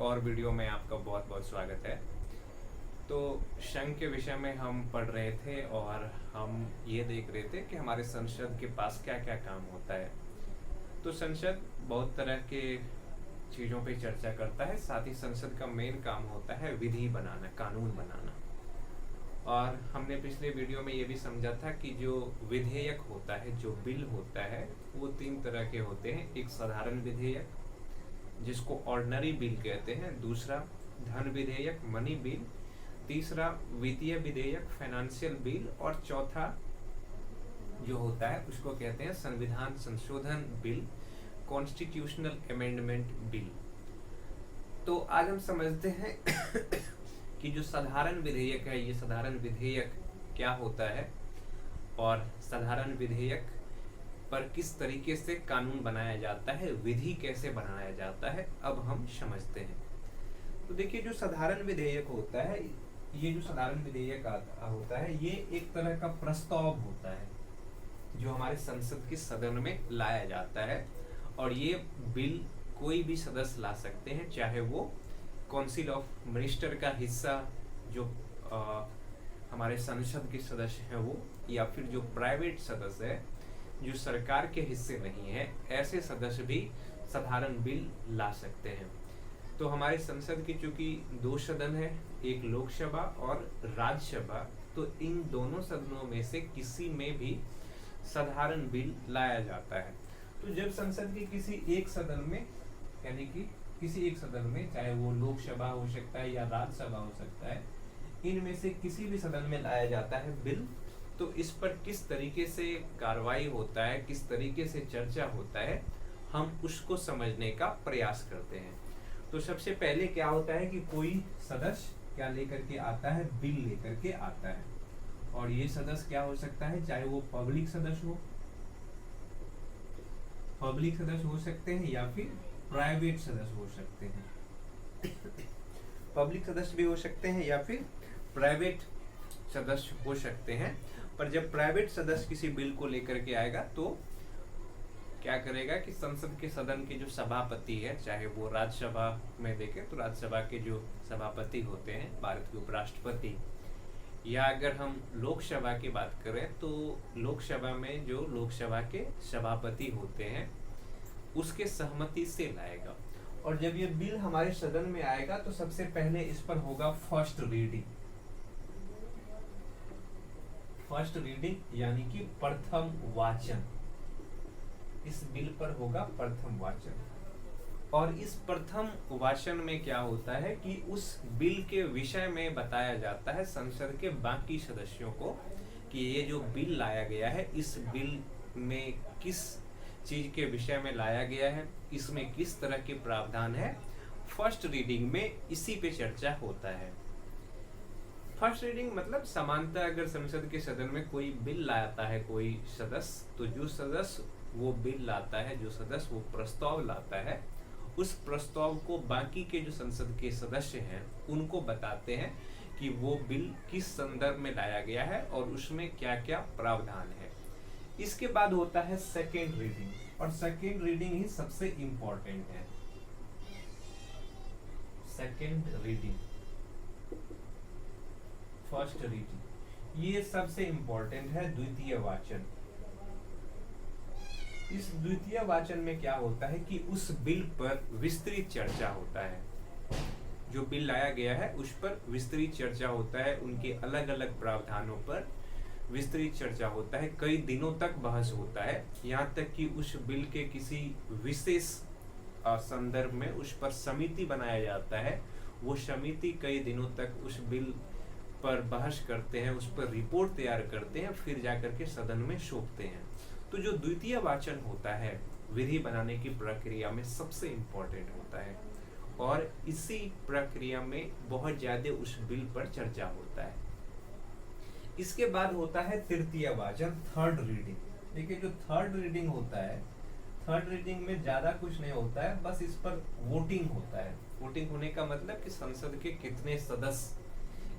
और वीडियो में आपका बहुत बहुत स्वागत है। तो संघ के विषय में हम पढ़ रहे थे और हम ये देख रहे थे कि हमारे संसद के पास क्या क्या काम होता है। तो संसद बहुत तरह के चीज़ों पे चर्चा करता है, साथ ही संसद का मेन काम होता है विधि बनाना, कानून बनाना। और हमने पिछले वीडियो में ये भी समझा था कि जो विधेयक होता है, जो बिल होता है, वो 3 तरह के होते हैं। एक साधारण विधेयक जिसको ऑर्डिनरी बिल कहते हैं, दूसरा धन विधेयक मनी बिल, तीसरा वित्तीय विधेयक फाइनेंशियल बिल, और चौथा जो होता है उसको कहते हैं संविधान संशोधन बिल, कॉन्स्टिट्यूशनल अमेंडमेंट बिल। तो आज हम समझते हैं कि जो साधारण विधेयक है, ये साधारण विधेयक क्या होता है और साधारण विधेयक पर किस तरीके से कानून बनाया जाता है, विधि कैसे बनाया जाता है, अब हम समझते हैं। तो देखिए, जो साधारण विधेयक होता है, ये जो साधारण विधेयक होता है, ये एक तरह का प्रस्ताव होता है जो हमारे संसद के सदन में लाया जाता है। और ये बिल कोई भी सदस्य ला सकते हैं, चाहे वो काउंसिल ऑफ मिनिस्टर का हिस्सा जो हमारे संसद के सदस्य हैं वो, या फिर जो प्राइवेट सदस्य है जो सरकार के हिस्से नहीं है, ऐसे सदस्य भी साधारण बिल ला सकते हैं। तो हमारे संसद की चूंकि 2 सदन है, एक लोकसभा और राज्यसभा, तो इन दोनों सदनों में से किसी में भी साधारण बिल लाया जाता है। तो जब संसद के किसी एक सदन में, यानी कि किसी एक सदन में, चाहे वो लोकसभा हो सकता है या राज्यसभा हो सकता है, इनमें से किसी भी सदन में लाया जाता है बिल, तो इस पर किस तरीके से कार्रवाई होता है, किस तरीके से चर्चा होता है, हम उसको समझने का प्रयास करते हैं। तो सबसे पहले क्या होता है कि कोई सदस्य क्या लेकर के आता है, बिल लेकर के आता है। और ये सदस्य क्या हो सकता है, चाहे वो पब्लिक सदस्य हो, पब्लिक सदस्य हो सकते हैं या फिर प्राइवेट सदस्य हो सकते हैं। पब्लिक सदस्य भी हो सकते हैं या फिर प्राइवेट सदस्य हो सकते हैं। पर जब प्राइवेट सदस्य किसी बिल को लेकर के आएगा तो क्या करेगा कि संसद के सदन के जो सभापति है, चाहे वो राज्यसभा में देखें तो राज्यसभा के जो सभापति होते हैं, भारत के उपराष्ट्रपति, या अगर हम लोकसभा की बात करें तो लोकसभा में जो लोकसभा के सभापति होते हैं उसके सहमति से लाएगा। और जब ये बिल हमारे सदन में आएगा तो सबसे पहले इस पर होगा फर्स्ट रीडिंग। फर्स्ट रीडिंग यानी कि प्रथम वाचन, इस बिल पर होगा प्रथम वाचन। और इस प्रथम वाचन में क्या होता है कि उस बिल के विषय में बताया जाता है संसद के बाकी सदस्यों को कि ये जो बिल लाया गया है, इस बिल में किस चीज के विषय में लाया गया है, इसमें किस तरह के प्रावधान है। फर्स्ट रीडिंग में इसी पे चर्चा होता है। फर्स्ट रीडिंग मतलब समानता, अगर संसद के सदन में कोई बिल लाता है कोई सदस्य, तो जो सदस्य वो बिल लाता है, जो सदस्य वो प्रस्ताव लाता है, उस प्रस्ताव को बाकी के जो संसद के सदस्य हैं उनको बताते हैं कि वो बिल किस संदर्भ में लाया गया है और उसमें क्या क्या प्रावधान है। इसके बाद होता है सेकेंड रीडिंग, और सेकेंड रीडिंग ही सबसे इंपॉर्टेंट है। सेकेंड रीडिंग, फर्स्ट रीडिंग, ये सबसे इंपॉर्टेंट है। द्वितीय वाचन, इस द्वितीय वाचन में क्या होता है कि उस बिल पर विस्तृत चर्चा होता है। जो बिल लाया गया है उस पर विस्तृत चर्चा होता है, उनके अलग अलग प्रावधानों पर विस्तृत चर्चा होता है, कई दिनों तक बहस होता है, यहाँ तक कि उस बिल के किसी विशेष संदर्भ में उस पर समिति बनाया जाता है। वो समिति कई दिनों तक उस बिल पर बहस करते हैं, उस पर रिपोर्ट तैयार करते हैं, फिर जाकर के सदन में सौंपते हैं। तो जो द्वितीय वाचन होता है विधि बनाने की प्रक्रिया में सबसे इम्पोर्टेंट होता है, और इसी प्रक्रिया में बहुत ज्यादा उस बिल पर चर्चा होता है। इसके बाद होता है तृतीय वाचन, थर्ड रीडिंग। देखिए, जो थर्ड रीडिंग होता है, थर्ड रीडिंग में ज्यादा कुछ नहीं होता है, बस इस पर वोटिंग होता है। वोटिंग होने का मतलब कि संसद के कितने सदस्य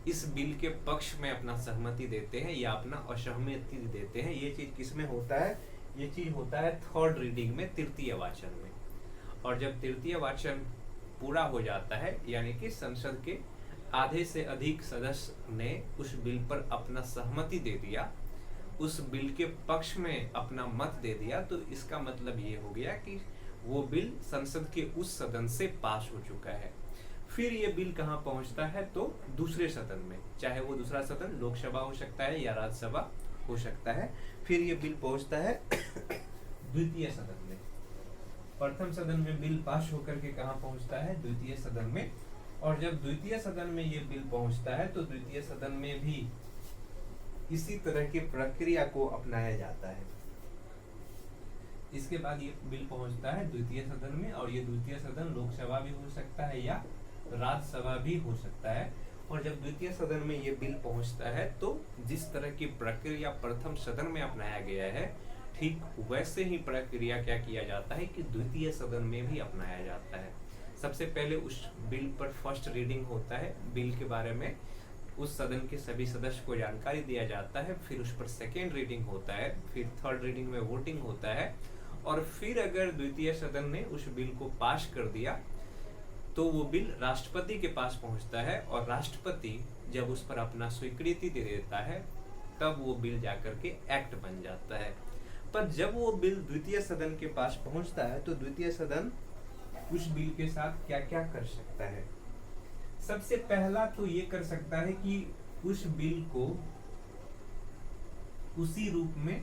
इस बिल के पक्ष में अपना सहमति देते हैं या अपना असहमति देते हैं। ये चीज किसमें होता है, ये चीज होता है थर्ड रीडिंग में, तृतीय वाचन में। और जब तृतीय वाचन पूरा हो जाता है, यानी कि संसद के आधे से अधिक सदस्य ने उस बिल पर अपना सहमति दे दिया, उस बिल के पक्ष में अपना मत दे दिया, तो इसका मतलब ये हो गया कि वो बिल संसद के उस सदन से पास हो चुका है। फिर ये बिल कहाँ पहुंचता है, तो दूसरे सदन में, चाहे वो दूसरा सदन लोकसभा हो सकता है या राज्यसभा हो सकता है। फिर ये बिल पहुंचता है द्वितीय सदन में। प्रथम सदन में बिल पास होकर के कहाँ पहुंचता है, द्वितीय सदन में। और जब द्वितीय सदन में ये बिल पहुंचता है तो द्वितीय सदन में भी इसी तरह की प्रक्रिया को अपनाया जाता है। इसके बाद ये बिल पहुंचता है द्वितीय सदन में, और ये द्वितीय सदन लोकसभा भी हो सकता है या राज्यसभा भी हो सकता है। और जब द्वितीय सदन में ये बिल पहुंचता है तो जिस तरह की प्रक्रिया प्रथम सदन में अपनाया गया है, ठीक वैसे ही प्रक्रिया क्या किया जाता है कि द्वितीय सदन में भी अपनाया जाता है। सबसे पहले उस बिल पर फर्स्ट रीडिंग होता है, बिल के बारे में उस सदन के सभी सदस्य को जानकारी दिया जाता है। फिर उस पर सेकेंड रीडिंग होता है, फिर थर्ड रीडिंग में वोटिंग होता है, और फिर अगर द्वितीय सदन ने उस बिल को पास कर दिया तो वो बिल राष्ट्रपति के पास पहुंचता है, और राष्ट्रपति जब उस पर अपना स्वीकृति दे देता है तब वो बिल जाकर के एक्ट बन जाता है। पर जब वो बिल द्वितीय सदन के पास पहुंचता है तो द्वितीय सदन उस बिल के साथ क्या क्या कर सकता है। सबसे पहला तो ये कर सकता है कि उस बिल को उसी रूप में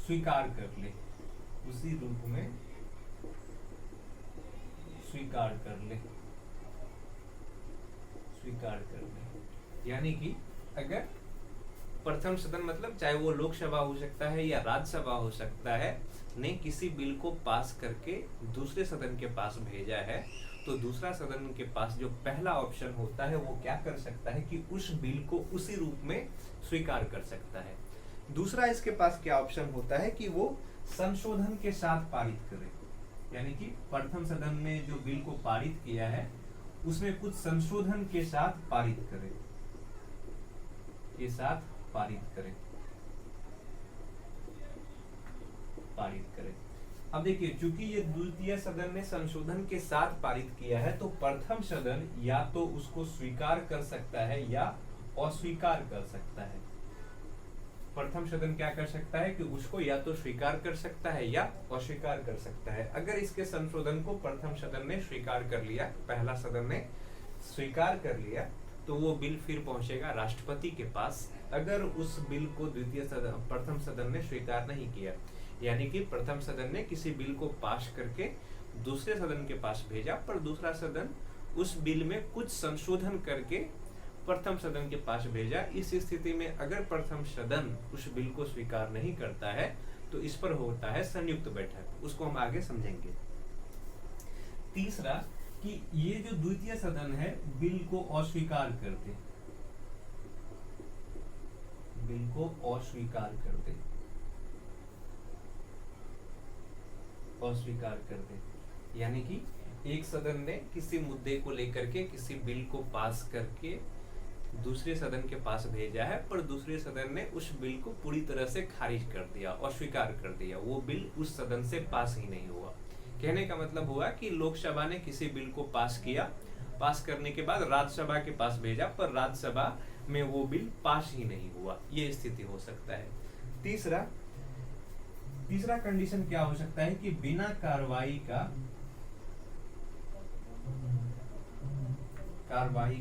स्वीकार कर ले, उसी रूप में स्वीकार कर ले, स्वीकार कर ले। यानी कि अगर प्रथम सदन मतलब चाहे वो लोकसभा हो सकता है या राज्यसभा हो सकता है, ने किसी बिल को पास करके दूसरे सदन के पास भेजा है, तो दूसरा सदन के पास जो पहला ऑप्शन होता है वो क्या कर सकता है कि उस बिल को उसी रूप में स्वीकार कर सकता है। दूसरा इसके पास क्या ऑप्शन होता है कि वो संशोधन के साथ पारित करे, यानी कि प्रथम सदन ने जो बिल को पारित किया है उसमें कुछ संशोधन के साथ पारित करे, के साथ पारित करे, पारित करे। अब देखिए, चूंकि ये द्वितीय सदन ने संशोधन के साथ पारित किया है तो प्रथम सदन या तो उसको स्वीकार कर सकता है या अस्वीकार कर सकता है। प्रथम सदन क्या कर सकता है कि उसको या तो स्वीकार कर सकता है या अस्वीकार कर सकता है। अगर इसके संशोधन को प्रथम सदन ने स्वीकार कर लिया, पहला सदन ने स्वीकार कर लिया, तो वो बिल फिर पहुंचेगा राष्ट्रपति के पास। अगर उस बिल को प्रथम सदन ने स्वीकार नहीं किया, यानी कि प्रथम सदन ने किसी बिल को पास करके दूसरे सदन के पास भेजा, पर दूसरा सदन उस बिल में कुछ संशोधन करके प्रथम सदन के पास भेजा। इस स्थिति में अगर प्रथम सदन उस बिल को स्वीकार नहीं करता है तो इस पर होता है संयुक्त बैठक, उसको हम आगे समझेंगे। तीसरा कि ये जो द्वितीय सदन है बिल को अस्वीकार कर दे, बिल को अस्वीकार कर दे, अस्वीकार कर दे, यानी कि एक सदन ने किसी मुद्दे को लेकर के किसी बिल को पास करके दूसरे सदन के पास भेजा है, पर दूसरे सदन ने उस बिल को पूरी तरह से खारिज कर दिया, अस्वीकार कर दिया, वो बिल उस सदन से पास ही नहीं हुआ। कहने का मतलब हुआ कि लोकसभा ने किसी बिल को पास किया, पास करने के बाद राज्यसभा के पास भेजा, पर राज्यसभा में वो बिल पास ही नहीं हुआ, ये स्थिति हो सकता है। तीसरा कंडीशन क्या हो सकता है कि बिना कार्रवाई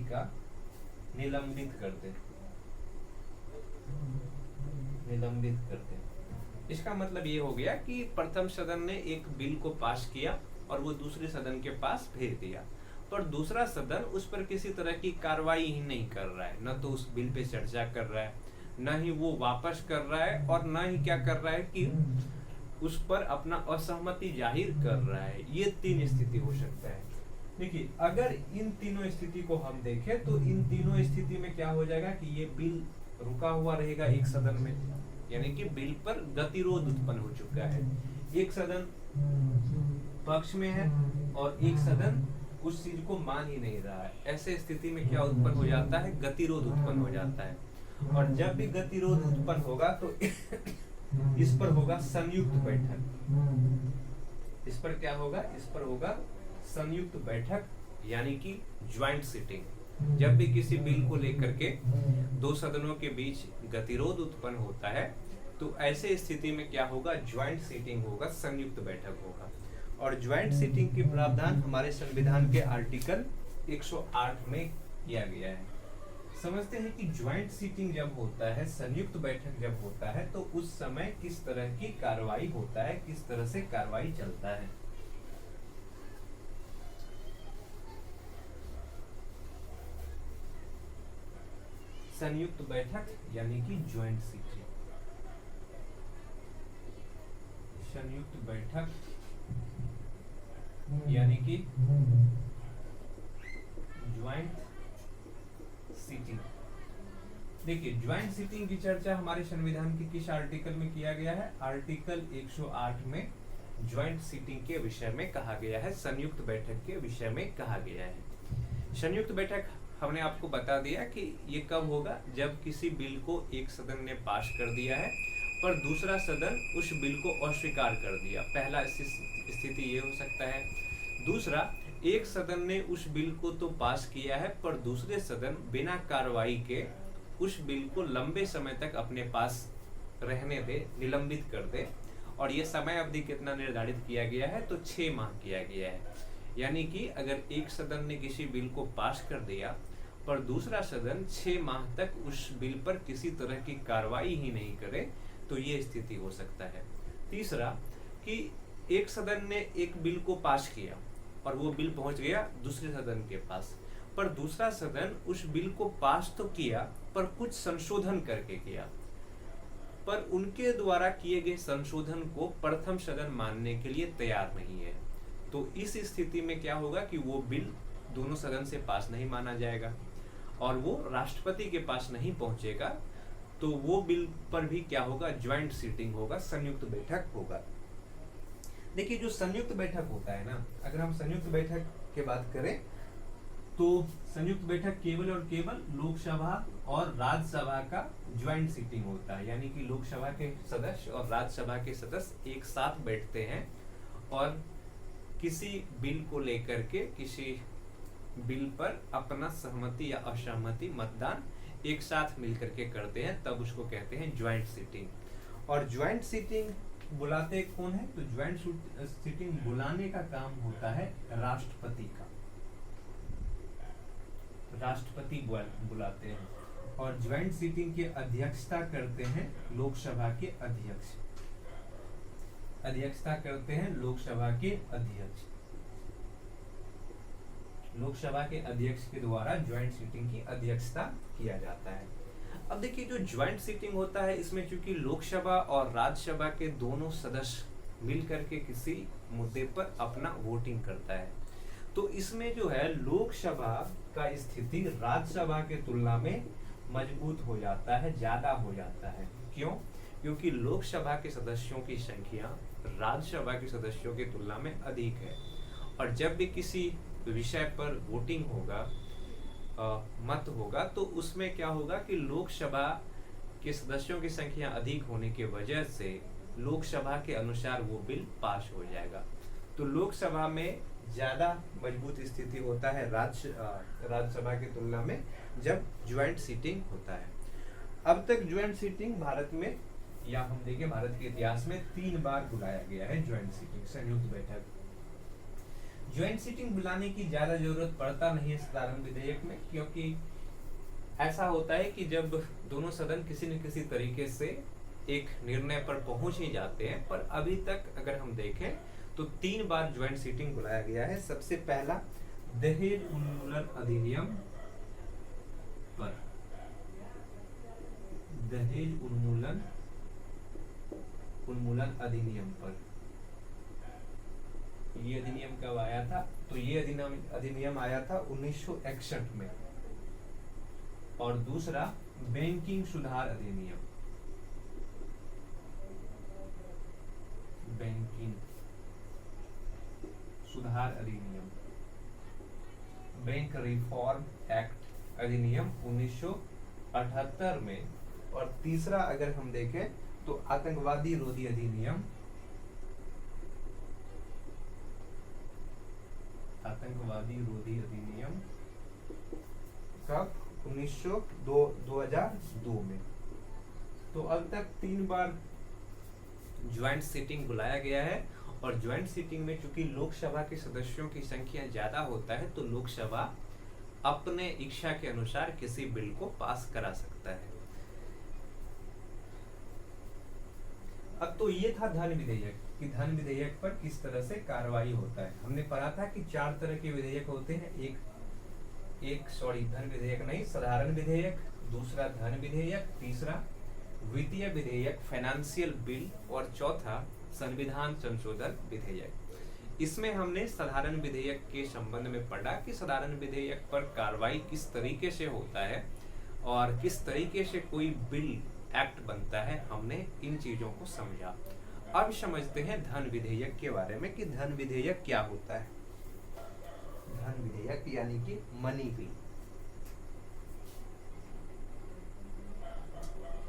का निलंबित कर दे, निलंबित कर दे। इसका मतलब ये हो गया कि प्रथम सदन ने एक बिल को पास किया और वो दूसरे सदन के पास भेज दिया, पर दूसरा सदन उस पर किसी तरह की कार्रवाई ही नहीं कर रहा है, न तो उस बिल पे चर्चा कर रहा है, न ही वो वापस कर रहा है, और न ही क्या कर रहा है कि उस पर अपना असहमति जाहिर कर रहा है। ये तीन स्थिति हो सकता है। देखिए, अगर इन तीनों स्थिति को हम देखें तो इन तीनों स्थिति में क्या हो जाएगा कि ये बिल रुका हुआ रहेगा एक सदन में, यानी कि बिल पर गतिरोध उत्पन्न हो चुका है। एक सदन पक्ष में है और एक सदन उस चीज को मान ही नहीं रहा है। ऐसे स्थिति में क्या उत्पन्न हो जाता है, गतिरोध उत्पन्न हो जाता है। और जब भी गतिरोध उत्पन्न होगा तो इस पर होगा संयुक्त बैठक। इस पर क्या होगा, इस पर होगा संयुक्त बैठक यानी कि ज्वाइंट सीटिंग। जब भी किसी बिल को लेकर के दो सदनों के बीच गतिरोध उत्पन्न होता है तो ऐसे स्थिति में क्या होगा, ज्वाइंट सीटिंग होगा, संयुक्त बैठक होगा। और ज्वाइंट सीटिंग के प्रावधान हमारे संविधान के आर्टिकल 108 में किया गया है। समझते हैं कि ज्वाइंट सीटिंग जब होता है, संयुक्त बैठक जब होता है, तो उस समय किस तरह की कार्रवाई होता है, किस तरह से कार्रवाई चलता है। संयुक्त बैठक यानी कि ज्वाइंट सीटिंग, संयुक्त बैठक यानी कि ज्वाइंट सीटिंग। देखिए, ज्वाइंट सीटिंग की चर्चा हमारे संविधान के किस आर्टिकल में किया गया है? आर्टिकल 108 में ज्वाइंट सीटिंग के विषय में कहा गया है, संयुक्त बैठक के विषय में कहा गया है। संयुक्त बैठक हमने आपको बता दिया कि ये कब होगा, जब किसी बिल को एक सदन ने पास कर दिया है पर दूसरा सदन उस बिल को अस्वीकार कर दिया। पहला स्थिति ये हो सकता है। दूसरा, एक सदन ने उस बिल को तो पास किया है पर दूसरे सदन बिना कार्रवाई के उस बिल को लंबे समय तक अपने पास रहने दे, निलंबित कर दे। और ये समय अवधि कितना निर्धारित किया गया है? तो 6 माह किया गया है। यानी कि अगर एक सदन ने किसी बिल को पास कर दिया पर दूसरा सदन 6 माह तक उस बिल पर किसी तरह की कार्रवाई ही नहीं करे तो ये स्थिति हो सकता है। तीसरा, कि एक सदन ने एक बिल को पास किया और वो बिल पहुंच गया दूसरे सदन के पास, पर दूसरा सदन उस बिल को पास तो किया पर कुछ संशोधन करके किया, पर उनके द्वारा किए गए संशोधन को प्रथम सदन मानने के लिए तैयार नहीं है। तो इस स्थिति में क्या होगा कि वो बिल दोनों सदन से पास नहीं माना जाएगा और वो राष्ट्रपति के पास नहीं पहुंचेगा। तो वो बिल पर भी क्या होगा? ज्वाइंट सीटिंग होगा, संयुक्त बैठक होगा। देखिए, जो संयुक्त बैठक होता है ना, अगर हम संयुक्त बैठक की बात करें तो संयुक्त बैठक केवल और केवल लोकसभा और राज्यसभा का ज्वाइंट सीटिंग होता है। यानी कि लोकसभा के सदस्य और राज्यसभा के सदस्य एक साथ बैठते हैं और किसी बिल को लेकर के, किसी बिल पर अपना सहमति या असहमति मतदान एक साथ मिलकर के करते हैं, तब उसको कहते हैं ज्वाइंट सीटिंग। और ज्वाइंट सीटिंग बुलाते कौन है? तो ज्वाइंट सीटिंग बुलाने का काम होता है राष्ट्रपति का। राष्ट्रपति बुलाते हैं और ज्वाइंट सीटिंग की अध्यक्षता करते हैं लोकसभा के अध्यक्ष। अध्यक्षता करते हैं लोकसभा के अध्यक्ष। लोकसभा के अध्यक्ष के द्वारा ज्वाइंट सीटिंग की अध्यक्षता किया जाता है। अब देखिए, जो ज्वाइंट सीटिंग होता है, इसमें चूंकि लोकसभा और राज्यसभा के दोनों सदस्य मिल करके किसी मुद्दे पर अपना वोटिंग करता है, तो इसमें जो है लोकसभा का स्थिति राज्यसभा के तुलना में मजबूत हो जाता है, ज्यादा हो जाता है। क्यों? क्योंकि लोकसभा के सदस्यों की संख्या राज्यसभा के सदस्यों की तुलना में अधिक है। और जब भी किसी विषय पर वोटिंग होगा, मत होगा, तो उसमें क्या होगा कि लोकसभा के सदस्यों की संख्या अधिक होने की वजह से लोकसभा के अनुसार वो बिल पास हो जाएगा। तो लोकसभा में ज्यादा मजबूत स्थिति होता है राज्यसभा की तुलना में जब ज्वाइंट सीटिंग होता है। अब तक ज्वाइंट सीटिंग भारत में, या हम देखें भारत के इतिहास में 3 बार बुलाया गया है ज्वाइंट सीटिंग, संयुक्त बैठक। ज्वाइंट सीटिंग बुलाने की ज्यादा जरूरत पड़ता नहीं है साधारण विधेयक में, क्योंकि ऐसा होता है कि जब दोनों सदन किसी न किसी तरीके से एक निर्णय पर पहुंच ही जाते हैं। पर अभी तक अगर हम देखें तो 3 बार ज्वाइंट सीटिंग बुलाया गया है। सबसे पहला दहेज उन्मूलन अधिनियम पर, दहेज उन्मूलन अधिनियम पर, ये अधिनियम कब आया था? तो ये अधिनियम आया था 1961 में। और दूसरा बैंकिंग सुधार अधिनियम, बैंकिंग सुधार अधिनियम, बैंक रिफॉर्म एक्ट अधिनियम 1978 में। और तीसरा अगर हम देखें तो आतंकवादी रोधी अधिनियम आतंकवादी रोधी अधिनियम कब? 2002 में। तो अब तक 3 बार ज्वाइंट सीटिंग बुलाया गया है, और ज्वाइंट सीटिंग में चूंकि लोकसभा के सदस्यों की संख्या ज्यादा होता है तो लोकसभा अपने इच्छा के अनुसार किसी बिल को पास करा सकता है। अब तो ये था धन विधेयक, कि धन विधेयक पर किस तरह से कार्रवाई होता है। हमने पढ़ा था कि 4 तरह के विधेयक होते हैं। धन विधेयक नहीं, साधारण विधेयक, दूसरा धन विधेयक, तीसरा वित्तीय विधेयक फाइनेंशियल बिल, और चौथा संविधान संशोधन विधेयक। इसमें हमने साधारण विधेयक के संबंध में पढ़ा कि साधारण विधेयक पर कार्रवाई किस तरीके से होता है और किस तरीके से कोई बिल एक्ट बनता है। हमने इन चीजों को समझा। अब समझते हैं धन विधेयक के बारे में कि धन विधेयक क्या होता है। धन विधेयक यानी कि मनी बिल।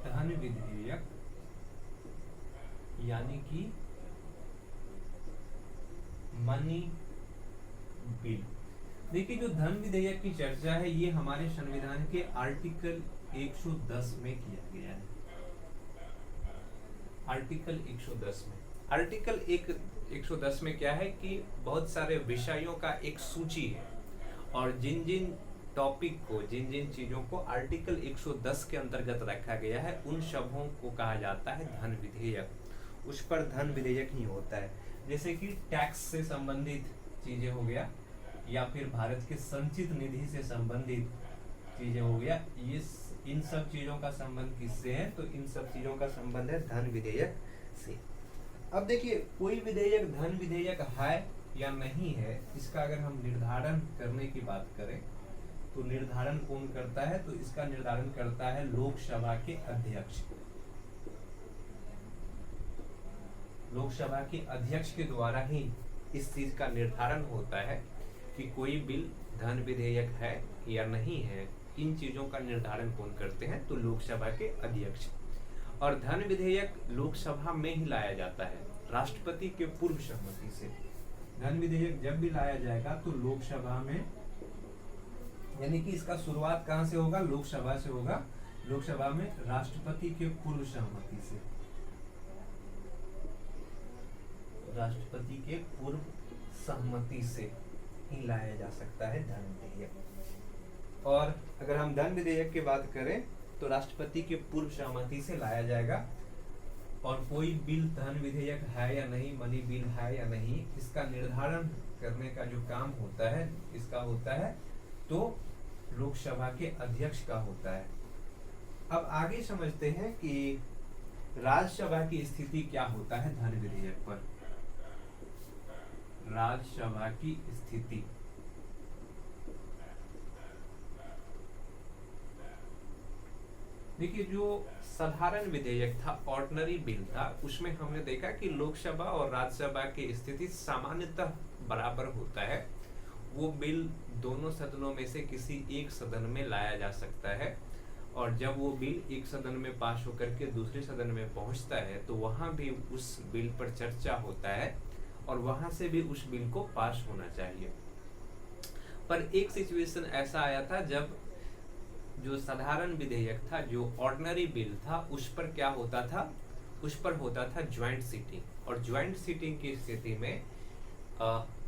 धन विधेयक यानी कि मनी बिल। देखिए, जो धन विधेयक की चर्चा है ये हमारे संविधान के आर्टिकल 110 में किया गया है। आर्टिकल 110 में, आर्टिकल 110 में क्या है कि बहुत सारे विषयों का एक सूची है, और जिन जिन टॉपिक को, जिन जिन चीजों को आर्टिकल 110 के अंतर्गत रखा गया है उन सबों को कहा जाता है धन विधेयक। उस पर धन विधेयक ही होता है। जैसे कि टैक्स से संबंधित चीजें हो गया, या फिर भारत के संचित निधि से संबंधित चीजें हो गया, ये इन सब चीजों का संबंध किससे है? तो इन सब चीजों का संबंध है धन विधेयक से। अब देखिए, कोई विधेयक धन विधेयक है या नहीं है, इसका अगर हम निर्धारण करने की बात करें तो निर्धारण कौन करता है? तो इसका निर्धारण करता है लोकसभा के अध्यक्ष। लोकसभा के अध्यक्ष के द्वारा ही इस चीज का निर्धारण होता है कि कोई बिल धन विधेयक है या नहीं है। इन चीजों का निर्धारण कौन करते हैं? तो लोकसभा के अध्यक्ष। और धन विधेयक लोकसभा में ही लाया जाता है राष्ट्रपति के पूर्व सहमति से। धन विधेयक जब भी लाया जाएगा तो लोकसभा में, यानी कि इसका शुरुआत कहां से होगा? लोकसभा से होगा। लोकसभा में राष्ट्रपति के पूर्व सहमति से, राष्ट्रपति के पूर्व सहमति से ही लाया जा सकता है धन विधेयक। और अगर हम धन विधेयक की बात करें तो राष्ट्रपति के पूर्व सहमति से लाया जाएगा। और कोई बिल धन विधेयक है या नहीं, मनी बिल है या नहीं, इसका निर्धारण करने का जो काम होता है, इसका होता है तो लोकसभा के अध्यक्ष का होता है। अब आगे समझते हैं कि राज्यसभा की स्थिति क्या होता है धन विधेयक पर। राज्यसभा की स्थिति, देखिए, जो साधारण विधेयक था, ऑर्डिनरी बिल था, उसमें हमने देखा कि लोकसभा और राज्यसभा की स्थिति सामान्यतः बराबर होता है। वो बिल दोनों सदनों में से किसी एक सदन में लाया जा सकता है, और जब वो बिल एक सदन में पास होकर के दूसरे सदन में पहुंचता है तो वहां भी उस बिल पर चर्चा होता है, और वहां से भी उस बिल को पास होना चाहिए। पर एक सिचुएशन ऐसा आया था जब जो साधारण विधेयक था, जो ऑर्डिनरी बिल था, उस पर क्या होता था? उस पर होता था ज्वाइंट सीटिंग। और ज्वाइंट सीटिंग की स्थिति में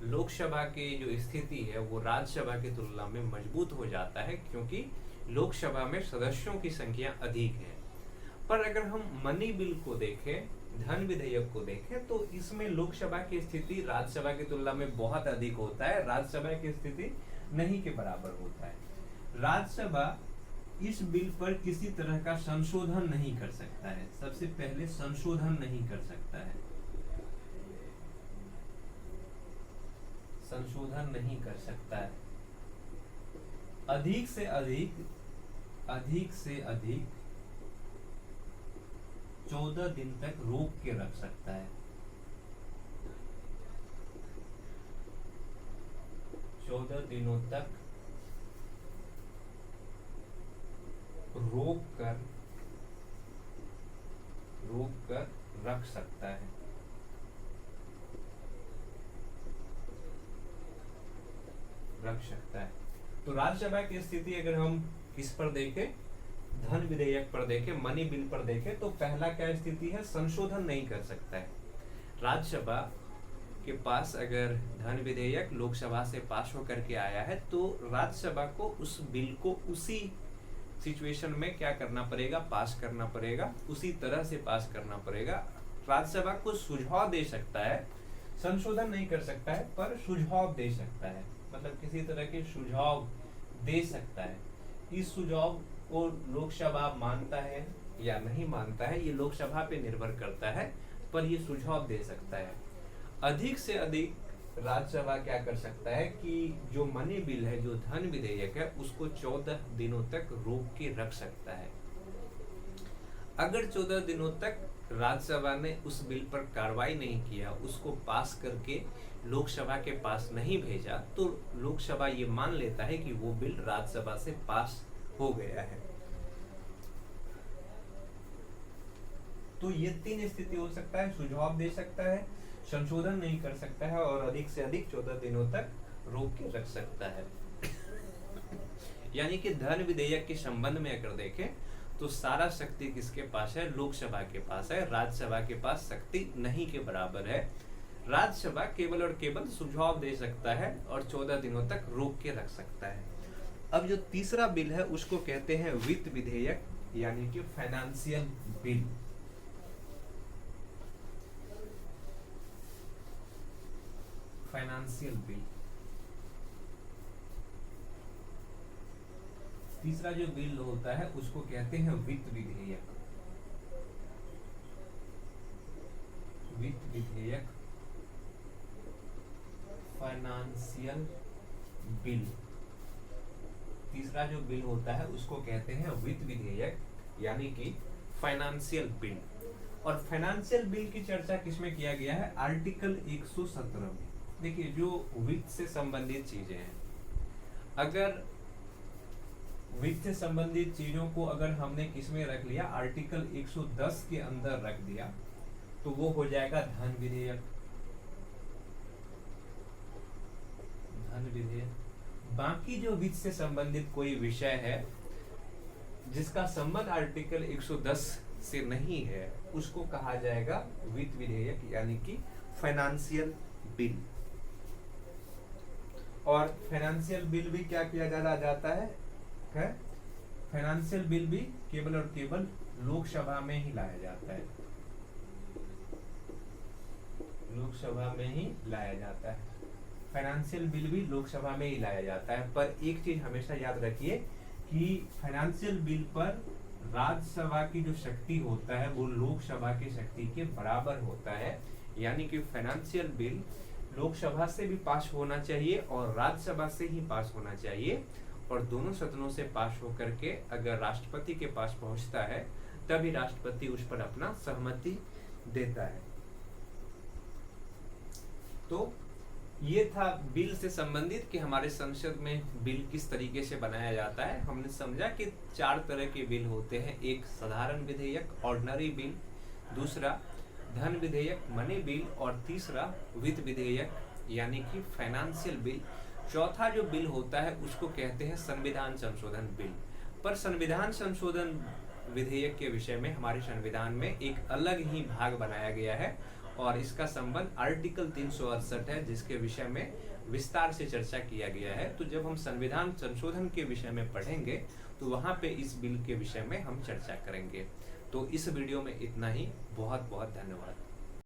लोकसभा की जो स्थिति है वो राज्यसभा की तुलना में मजबूत हो जाता है, क्योंकि लोकसभा में सदस्यों की संख्या अधिक है। पर अगर हम मनी बिल को देखें, धन विधेयक को देखें, तो इसमें लोकसभा की स्थिति राज्यसभा की तुलना में बहुत अधिक होता है, राज्यसभा की स्थिति नहीं के बराबर होता है। राज्यसभा इस बिल पर किसी तरह का संशोधन नहीं कर सकता है। सबसे पहले संशोधन नहीं कर सकता है, संशोधन नहीं कर सकता है। अधिक से अधिक 14 दिन तक रोक के रख सकता है। 14 दिनों तक रोक कर रख सकता है। रख सकता है। तो राज्यसभा की स्थिति अगर हम किस पर देखें, धन विधेयक पर देखें, मनी बिल पर देखें, तो पहला क्या स्थिति है, संशोधन नहीं कर सकता है। राज्यसभा के पास अगर धन विधेयक लोकसभा से पास होकर के आया है तो राज्यसभा को उस बिल को उसी सिचुएशन में क्या करना पड़ेगा, पास करना पड़ेगा, उसी तरह से पास करना पड़ेगा। राज्यसभा को सुझाव दे सकता है, संशोधन नहीं कर सकता है, पर सुझाव दे सकता है, मतलब किसी तरह के सुझाव दे सकता है। इस सुझाव को लोकसभा मानता है या नहीं मानता है, ये लोकसभा पे निर्भर करता है, पर ये सुझाव दे सकता है। अधिक से अधिक राज्यसभा क्या कर सकता है कि जो मनी बिल है, जो धन विधेयक है, उसको 14 दिनों तक रोक के रख सकता है। अगर 14 दिनों तक राज्यसभा ने उस बिल पर कार्रवाई नहीं किया, उसको पास करके लोकसभा के पास नहीं भेजा, तो लोकसभा ये मान लेता है कि वो बिल राज्यसभा से पास हो गया है। तो ये 3 स्थिति हो सकता है, सुझाव दे सकता है, संशोधन नहीं कर सकता है और अधिक से अधिक 14 दिनों तक रोक के रख सकता है। यानी कि धन विधेयक के संबंध में अगर देखें तो सारा शक्ति किसके पास है, लोकसभा के पास है, राज्यसभा के पास शक्ति नहीं के बराबर है। राज्यसभा केवल और केवल सुझाव दे सकता है और 14 दिनों तक रोक के रख सकता है। अब जो तीसरा बिल है उसको कहते हैं वित्त विधेयक, यानी कि फाइनेंशियल बिल। फाइनेंशियल बिल, तीसरा जो बिल होता है उसको कहते हैं वित्त विधेयक। वित्त विधेयक, फाइनेंशियल बिल, तीसरा जो बिल होता है उसको कहते हैं वित्त विधेयक, यानी कि फाइनेंशियल बिल। और फाइनेंशियल बिल की चर्चा किसमें किया गया है, आर्टिकल 117 में। देखिए, जो वित्त से संबंधित चीजें हैं, अगर वित्त से संबंधित चीजों को अगर हमने किसमें रख लिया, आर्टिकल 110 के अंदर रख दिया, तो वो हो जाएगा धन विधेयक। धन विधेयक। बाकी जो वित्त से संबंधित कोई विषय है जिसका संबंध आर्टिकल 110 से नहीं है, उसको कहा जाएगा वित्त विधेयक, यानी कि फाइनेंशियल बिल। और फाइनेंशियल बिल भी क्या किया जाता है, फाइनेंशियल बिल भी केवल और केवल लोकसभा में ही लाया जाता है, लोकसभा में ही लाया जाता है। फाइनेंशियल बिल भी लोकसभा में ही लाया जाता है। पर एक चीज हमेशा याद रखिए कि फाइनेंशियल बिल पर राज्यसभा की जो शक्ति होता है वो लोकसभा की शक्ति के बराबर होता है। यानी कि फाइनेंशियल बिल लोकसभा से भी पास होना चाहिए और राज्यसभा से ही पास होना चाहिए, और दोनों सदनों से पास होकर के अगर राष्ट्रपति के पास पहुंचता है तभी राष्ट्रपति उस पर अपना सहमति देता है। तो ये था बिल से संबंधित कि हमारे संसद में बिल किस तरीके से बनाया जाता है। हमने समझा कि 4 तरह के बिल होते हैं, एक साधारण विधेयक, ऑर्डिनरी बिल, दूसरा धन विधेयक, मनी बिल, और तीसरा वित्त विधेयक, यानी कि फाइनेंशियल बिल। चौथा जो बिल होता है उसको कहते हैं संविधान संशोधन बिल। पर संविधान संशोधन विधेयक के विषय में हमारे संविधान में एक अलग ही भाग बनाया गया है और इसका संबंध आर्टिकल 368 है, जिसके विषय में विस्तार से चर्चा किया गया है। तो जब हम संविधान संशोधन के विषय में पढ़ेंगे तो वहां पे इस बिल के विषय में हम चर्चा करेंगे। तो इस वीडियो में इतना ही। बहुत बहुत धन्यवाद।